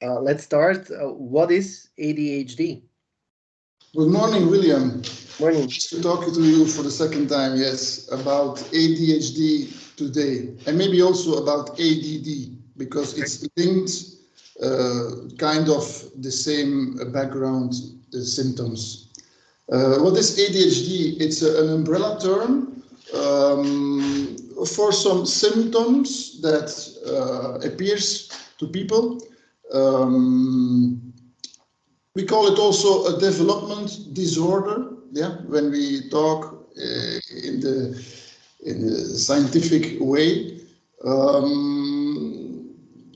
Let's start. What is ADHD? Good morning, William. Morning. Nice to talk to you for the second time, yes, about ADHD today, and maybe also about ADD, because it's linked, kind of the same background symptoms. What is ADHD? It's an umbrella term for some symptoms that appears to people. We call it also a development disorder. Yeah, when we talk in the scientific way,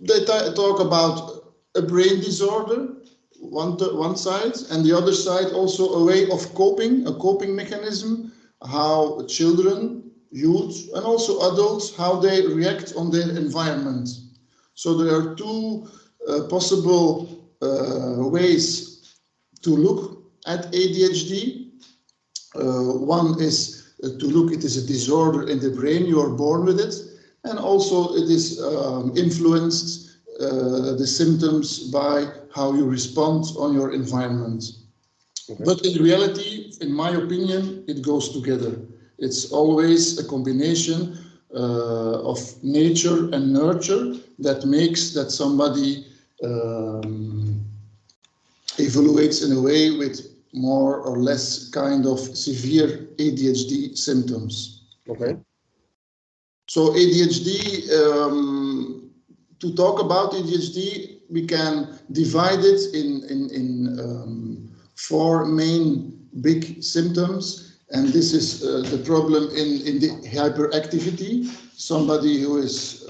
they talk about a brain disorder, one side, and the other side also a way of coping, a coping mechanism, how children, youth, and also adults, how they react on their environment. So there are two possible ways to look at ADHD. One is to look it is a disorder in the brain, you are born with it, and also it is influenced the symptoms by how you respond on your environment. Okay. But in reality, in my opinion, it goes together. It's always a combination of nature and nurture that makes that somebody evaluates in a way with more or less kind of severe ADHD symptoms. Okay. So ADHD, to talk about ADHD, we can divide it in four main big symptoms. And this is the problem in the hyperactivity. Somebody who is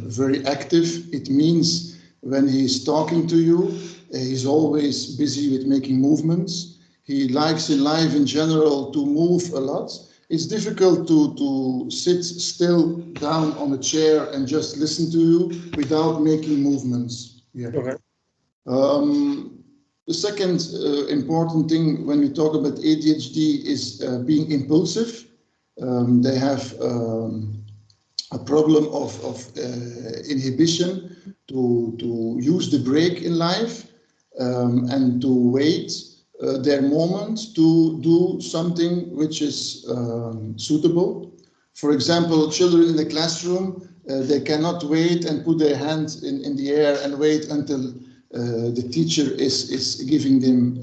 very active, it means when he's talking to you, he's always busy with making movements. He likes in life in general to move a lot. It's difficult to sit still down on a chair and just listen to you without making movements. Yeah. Okay. The second important thing when we talk about ADHD is being impulsive. They have a problem of inhibition to use the brake in life and to wait their moment to do something which is suitable. For example, children in the classroom, they cannot wait and put their hand in the air and wait until the teacher is giving them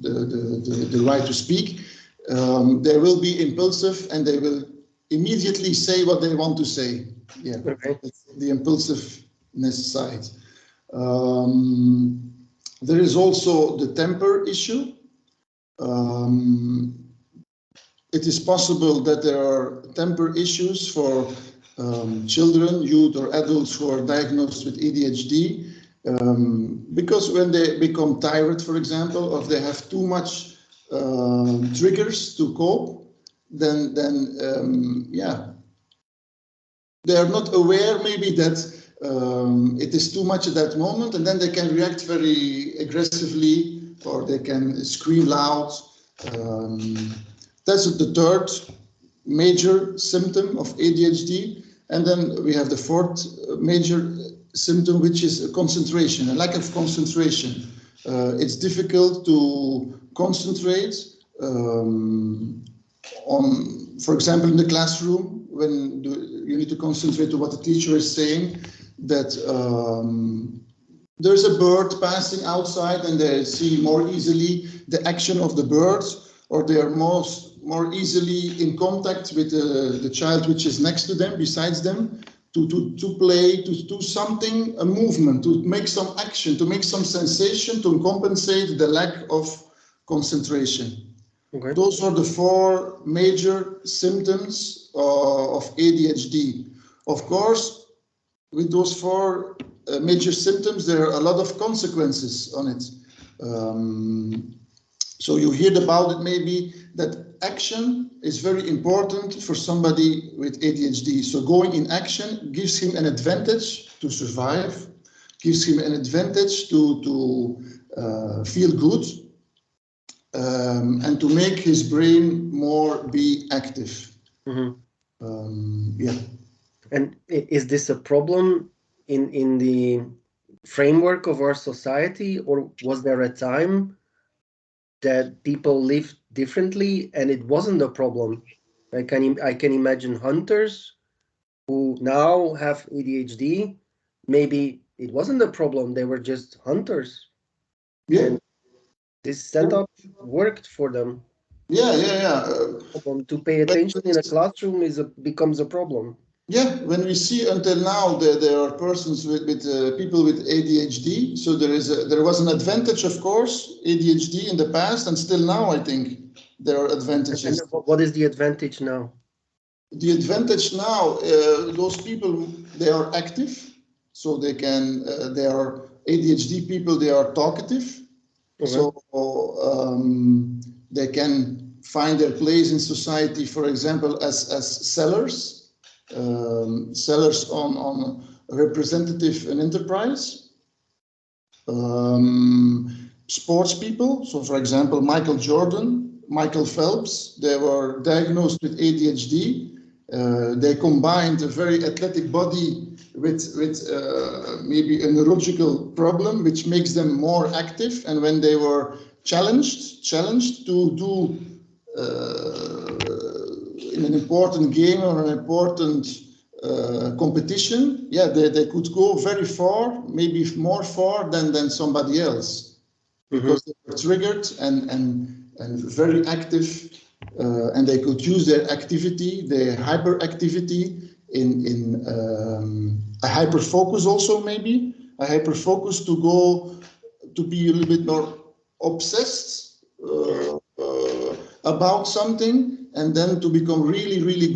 the right to speak. They will be impulsive and they will immediately say what they want to say. Yeah, okay. It's the impulsiveness side. There is also the temper issue. It is possible that there are temper issues for children, youth, or adults who are diagnosed with ADHD. Because when they become tired, for example, or they have too much triggers to cope, then yeah, they are not aware maybe that it is too much at that moment, and then they can react very aggressively or they can scream loud. That's the third major symptom of ADHD. And then we have the fourth major symptom, which is concentration, a lack of concentration. It's difficult to concentrate on, for example, in the classroom, when you need to concentrate on what the teacher is saying, that there's a bird passing outside and they see more easily the action of the bird, or they are more easily in contact with the child which is next to them, besides them, to play, to do something, a movement, to make some action, to make some sensation, to compensate the lack of concentration. Okay. Those are the four major symptoms of ADHD. Of course, with those four major symptoms, there are a lot of consequences on it. So you heard about it maybe, that action is very important for somebody with ADHD. So going in action gives him an advantage to survive, gives him an advantage to feel good, and to make his brain more be active. Mm-hmm. Yeah. And is this a problem in the framework of our society, or was there a time that people lived differently and it wasn't a problem? I can imagine hunters who now have ADHD. Maybe it wasn't a problem; they were just hunters, Yeah, and this setup worked for them. yeah. To pay When attention in a classroom becomes a problem. Yeah, when we see until now that there are persons with people with ADHD, so there was an advantage, of course, ADHD in the past, and still now I think there are And advantages. what is the advantage now? The advantage now, those people, they are active, so they are ADHD people, they are talkative, so they can find their place in society, for example, as sellers, sellers on representative and enterprise. Sports people, so for example, Michael Jordan, Michael Phelps, they were diagnosed with ADHD. They combined a very athletic body with maybe a neurological problem, which makes them more active. And when they were challenged to do in an important game or an important competition, yeah, they could go very far, maybe more far than somebody else, because they were triggered and very active, and they could use their activity, their hyperactivity in a hyper focus also, maybe a hyper focus to go to be a little bit more obsessed about something, and then to become really good